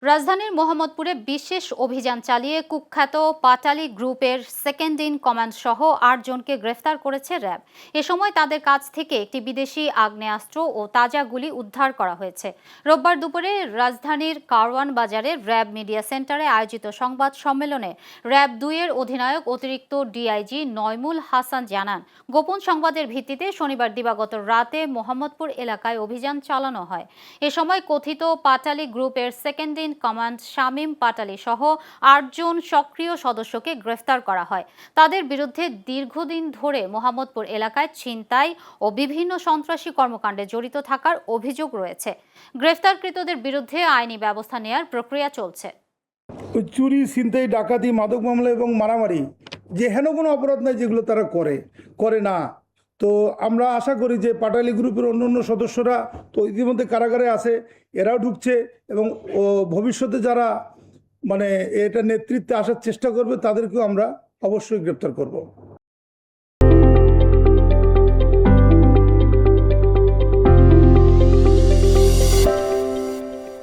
রাজধানীর মোহাম্মদপুরে বিশেষ অভিযান চালিয়ে কুখ্যাত পাটালি গ্রুপের সেকেন্ড ইন কমান্ড সহ ৮ জনকে গ্রেফতার করেছে র্যাব। এ সময় তাদের কাছ থেকে একটি বিদেশি আগ্নেয়াস্ত্র ও তাজা গুলি উদ্ধার করা হয়েছে। রোববার দুপুরে রাজধানীর কারওয়ান বাজারে র্যাব মিডিয়া সেন্টারে আয়োজিত সংবাদ সম্মেলনে র্যাব ২ এর অধিনায়ক অতিরিক্ত ডিআইজি নয়মুল হাসান জানান, গোপন সংবাদের ভিত্তিতে শনিবার দিবাগত রাতে মোহাম্মদপুর এলাকায় অভিযান চালানো হয়। এ সময় কথিত পাটালি গ্রুপের সেকেন্ড ইন কমান্ড শামীম পাটালি সহ ৮ জন সক্রিয় সদস্যকে গ্রেফতার করা হয়। তাদের বিরুদ্ধে দীর্ঘদিন ধরে মোহাম্মদপুর এলাকায় ছিনতাই ও বিভিন্ন সন্ত্রাসী কর্মকাণ্ডে জড়িত থাকার অভিযোগ রয়েছে। গ্রেফতারকৃতদের বিরুদ্ধে আইনি ব্যবস্থা নেয়ার প্রক্রিয়া চলছে। চুরি, ছিনতাই, ডাকাতি, মাদক মামলা এবং মারামারি যে হেন কোনো অপরাধ নাই যেগুলো তারা করে না। তো আমরা আশা করি যে পাটালি গ্রুপের অন্য সদস্যরা তো ইতিমধ্যে কারাগারে আছে, এরাও ঢুকছে এবং ভবিষ্যতে যারা এটা নেতৃত্বে আসার চেষ্টা করবে তাদেরকেও আমরা অবশ্যই গ্রেপ্তার করব।